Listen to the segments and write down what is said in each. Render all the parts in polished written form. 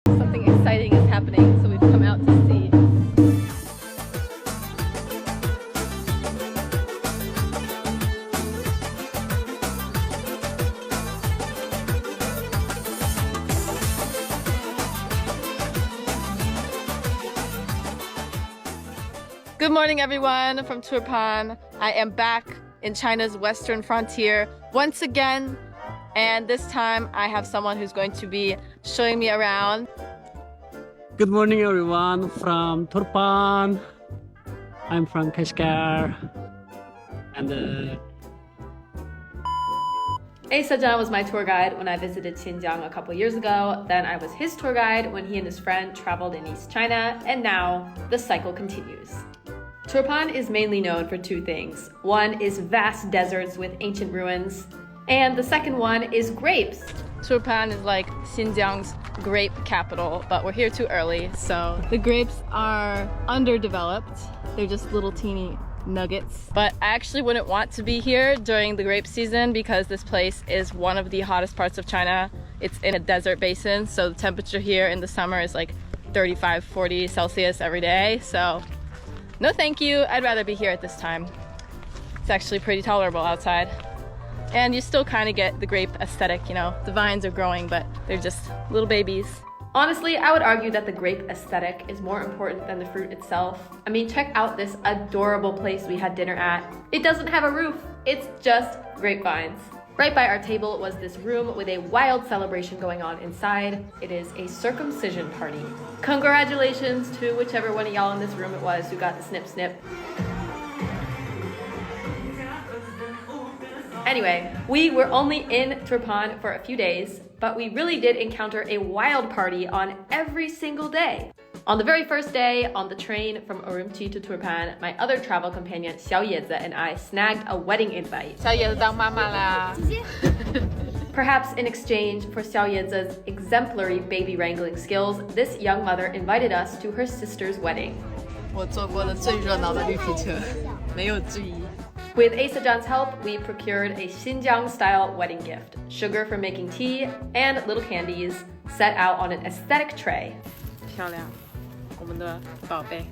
Something exciting is happening, so we've come out to see. Good morning everyone from Turpan. I am back in China's western frontier once again, and this time I have someone who's going to be showing me around. Good morning everyone from Turpan. I'm from Kashgar. And Sajan was my tour guide when I visited Xinjiang a couple years ago. Then I was his tour guide when he and his friend traveled in East China, and now the cycle continues. Turpan is mainly known for two things. One is vast deserts with ancient ruins, and the second one is grapes. Turpan is like Xinjiang's grape capital, but we're here too early, so the grapes are underdeveloped. They're just little teeny nuggets. But I actually wouldn't want to be here during the grape season because this place is one of the hottest parts of China. It's in a desert basin, so the temperature here in the summer is like 35, 40 Celsius every day, so no thank you, I'd rather be here at this time. It's actually pretty tolerable outside. And you still kind of get the grape aesthetic, you know, the vines are growing, but they're just little babies. Honestly, I would argue that the grape aesthetic is more important than the fruit itself. I mean, check out this adorable place we had dinner at. It doesn't have a roof, it's just grapevines. Right by our table was this room with a wild celebration going on inside. It is a circumcision party. Congratulations to whichever one of y'all in this room it was who got the snip snip. Anyway, we were only in Turpan for a few days, but we really did encounter a wild party on every single day. On the very first day, on the train from Urumqi to Turpan, my other travel companion Xiao Yeze and I snagged a wedding invite. 小野子当妈妈啦。 Perhaps in exchange for Xiao Yeze's exemplary baby wrangling skills, this young mother invited us to her sister's wedding. 我坐过的最热闹的绿皮车，没有之一。 With Sajan's help, we procured a Xinjiang-style wedding gift, sugar for making tea, and little candies set out on an aesthetic tray. 漂亮，我们的宝贝。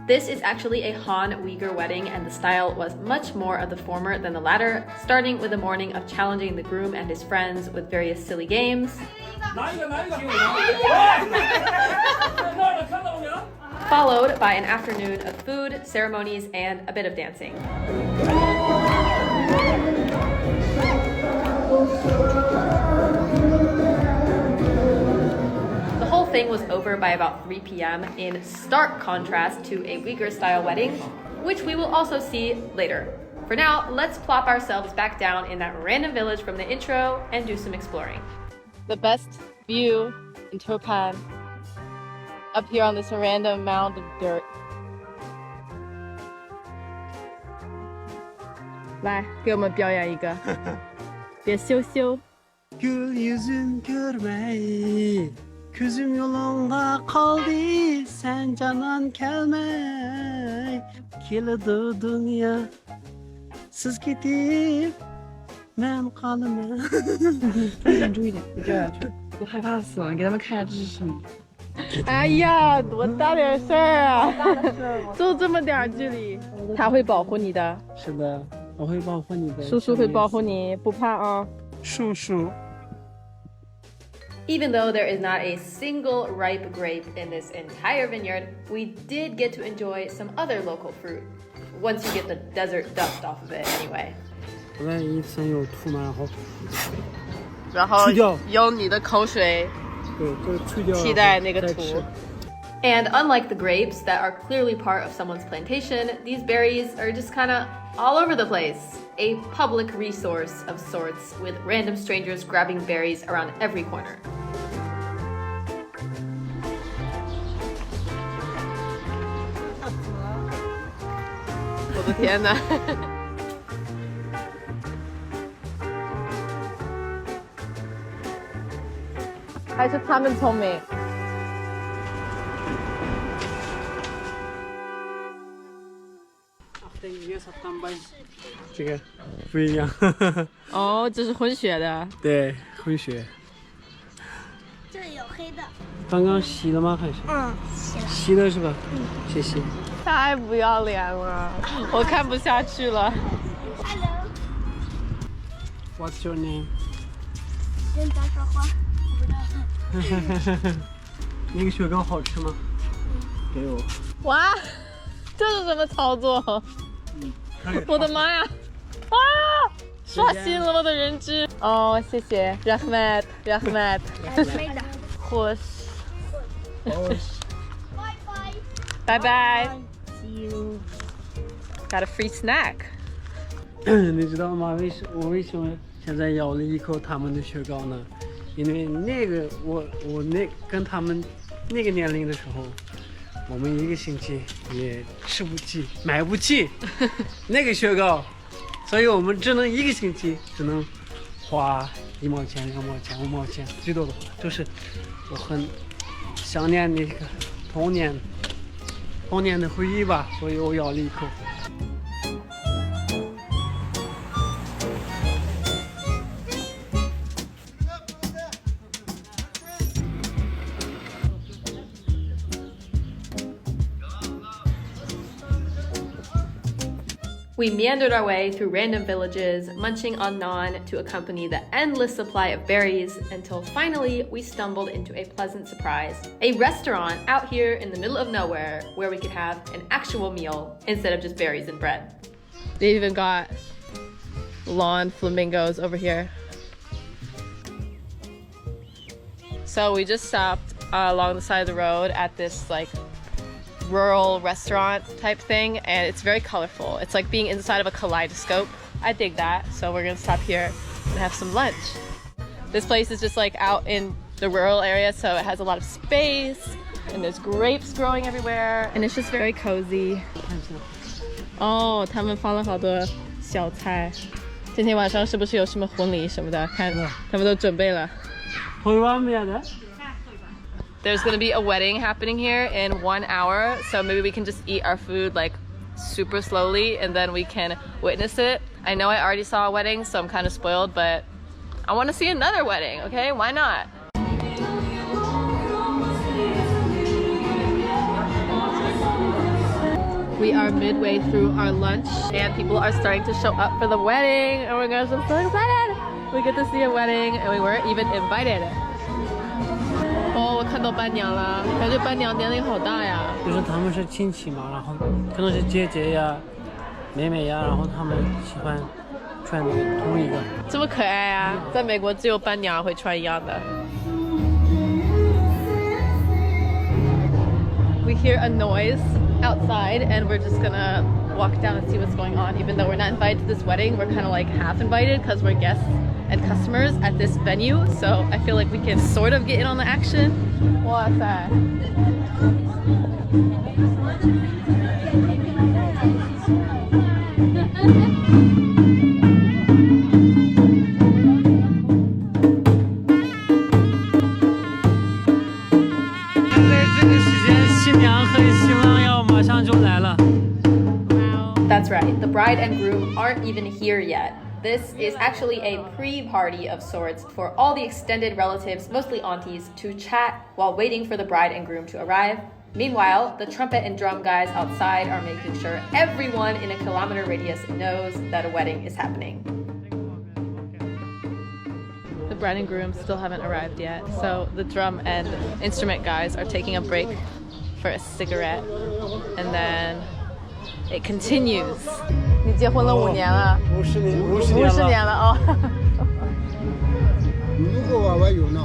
This is actually a Han Uyghur wedding, and the style was much more of the former than the latter, starting with a morning of challenging the groom and his friends with various silly games, followed by an afternoon of food, ceremonies, and a bit of dancing. The whole thing was over by about 3 p.m. in stark contrast to a Uyghur-style wedding, which we will also see later. For now, let's plop ourselves back down in that random village from the intro and do some exploring. The best view in Turpan, up here on this random mound of dirt. 来，给我们表演一个，别羞羞。 Gül yüzün görmeyi, Küzüm yolunda kaldı, sen canan gelmey. Kilidi dünya, siz gidip, ben kalmam. 注意点，你这样去，我害怕死了。你给他们看一下这是什么？哎呀，多大点事儿啊！就这么点距离，他会保护你的。是的，我会保护你的。叔叔会保护你，不怕啊。叔叔。 Even though there is not a single ripe grape in this entire vineyard, we did get to enjoy some other local fruit. Once you get the desert dust off of it, anyway. 万一真有吐嘛，然后去掉，用你的口水替代那个土。And unlike the grapes that are clearly part of someone's plantation, these berries are just kind of all over the place. A public resource of sorts, with random strangers grabbing berries around every corner. 我的天哪！还是他们聪明。这个不一样。哦，这是混血的。对，混血。有黑的。刚刚洗了吗？还是？洗了。洗了是吧？谢谢。太不要脸了，我看不下去了。Hello。What's your name？ 跟他说话，我不知道。那个雪糕好吃吗？给我。哇，这是什么操作？我的妈呀！啊！刷新了我的认知。哦，谢谢 ，Rahmat。没的。خوش。拜拜。拜拜。 See you。 Got a free snack。你知道吗？我为什么现在咬了一口他们的雪糕呢？因为那个我跟他们那个年龄的时候，我们一个星期也吃不起、买不起那个雪糕，所以我们只能一个星期只能花1毛钱、2毛钱、5毛钱，最多的话就是我很想念那个童年的回忆吧，所以我咬了一口。We meandered our way through random villages, munching on naan to accompany the endless supply of berries, until finally we stumbled into a pleasant surprise. A restaurant out here in the middle of nowhere where we could have an actual meal instead of just berries and bread. They even got lawn flamingos over here. So we just stopped along the side of the road at this like rural restaurant type thing, and it's very colorful. It's like being inside of a kaleidoscope. I dig that. So we're gonna stop here and have some lunch. This place is just like out in the rural area, so it has a lot of space and there's grapes growing everywhere, and it's just very cozy. Oh, 他们放了好多小菜。今天晚上是不是有什么婚礼什么的？看他们都准备了。There's gonna be a wedding happening here in 1 hour, so maybe we can just eat our food like super slowly and then we can witness it. I know I already saw a wedding, so I'm kind of spoiled, but I want to see another wedding, okay? Why not? We are midway through our lunch and people are starting to show up for the wedding. Oh my gosh, I'm so excited! We get to see a wedding and we weren't even invited. 哦，我看到伴娘了，感觉伴娘年龄好大呀。就是他们是亲戚嘛，然后可能是姐姐呀、妹妹呀，然后他们喜欢穿同一个。这么可爱啊！在美国只有伴娘会穿一样的。We hear a noise outside and we're just gonna walk down and see what's going on. Even though we're not invited to this wedding, we're kind of like half invited because we're guests and customers at this venue, so I feel like we can sort of get in on the action. 哇塞！在这个时间，新娘和新郎要马上就来了。That's right, the bride and groom aren't even here yet. This is actually a pre-party of sorts for all the extended relatives, mostly aunties, to chat while waiting for the bride and groom to arrive. Meanwhile, the trumpet and drum guys outside are making sure everyone in a kilometer radius knows that a wedding is happening. The bride and groom still haven't arrived yet, so the drum and instrument guys are taking a break for a cigarette, and then it continues. 你结婚了5年了50年，50年了哦。6个娃娃有呢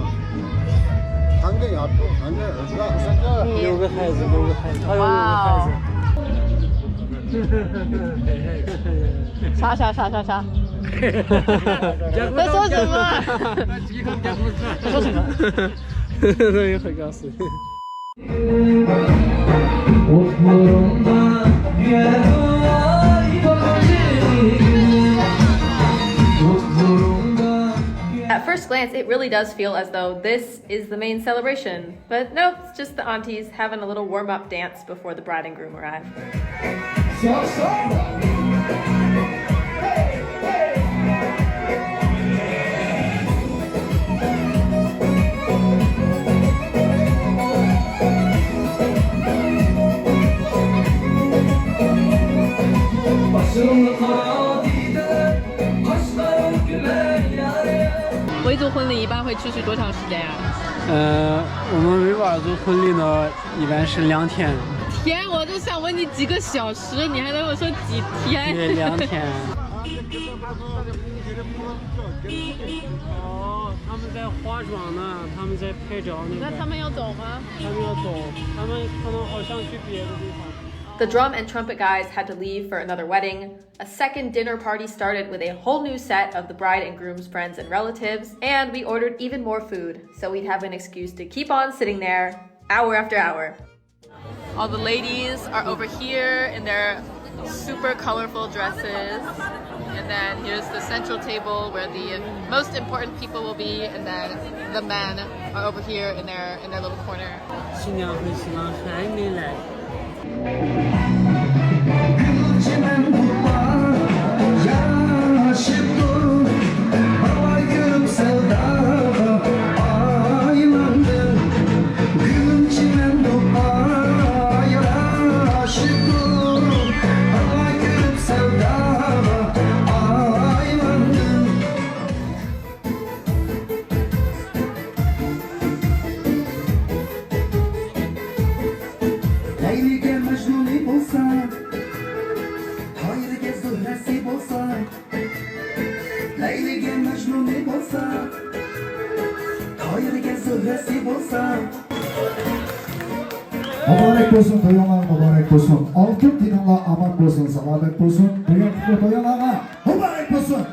，3个丫头，3个儿子，3个6个孩子，还有6个孩子。啥？在说什么？说什么？那也会告诉你。At first glance, it really does feel as though this is the main celebration. But nope, it's just the aunties having a little warm-up dance before the bride and groom arrive. 会持续多长时间呀？我们维吾尔族婚礼呢，一般是2天。天，我就想问你几个小时，你还跟我说几天？对，2天。哦，他们在化妆呢，他们在拍照呢。那他们要走吗？他们要走，他们可能好像去别的地方。The drum and trumpet guys had to leave for another wedding. A second dinner party started with a whole new set of the bride and groom's friends and relatives, and we ordered even more food, so we'd have an excuse to keep on sitting there, hour after hour. All the ladies are over here in their super colorful dresses. And then here's the central table where the most important people will be, and then the men are over here in their little corner. 新娘和新郎还没来。 Mübarek olsun toyunlar, mübarek olsun. Altın dinanlar aman olsun, selamet olsun. Toyunlara mübarek olsun.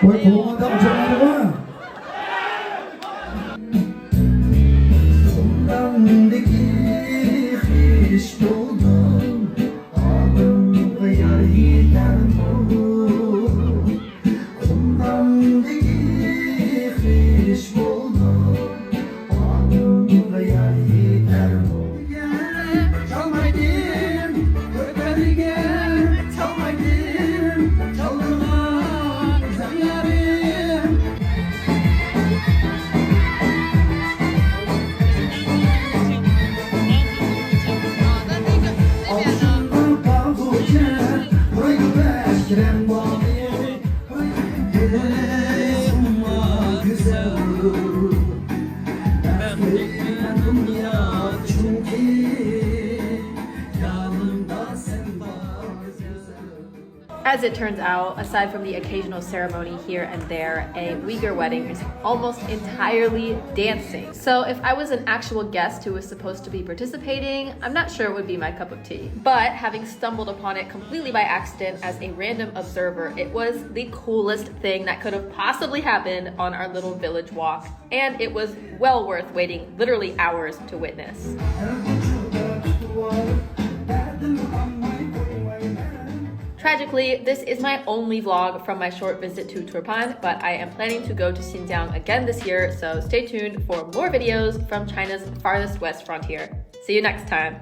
Oy kulağında uçanları var. Kumdandaki hiç buldum, ağabey yar gider bu. As it turns out, aside from the occasional ceremony here and there, a Uyghur wedding is almost entirely dancing. So if I was an actual guest who was supposed to be participating, I'm not sure it would be my cup of tea. But having stumbled upon it completely by accident as a random observer, it was the coolest thing that could have possibly happened on our little village walk. And it was well worth waiting literally hours to witness. Tragically, this is my only vlog from my short visit to Turpan, but I am planning to go to Xinjiang again this year, so stay tuned for more videos from China's farthest west frontier. See you next time!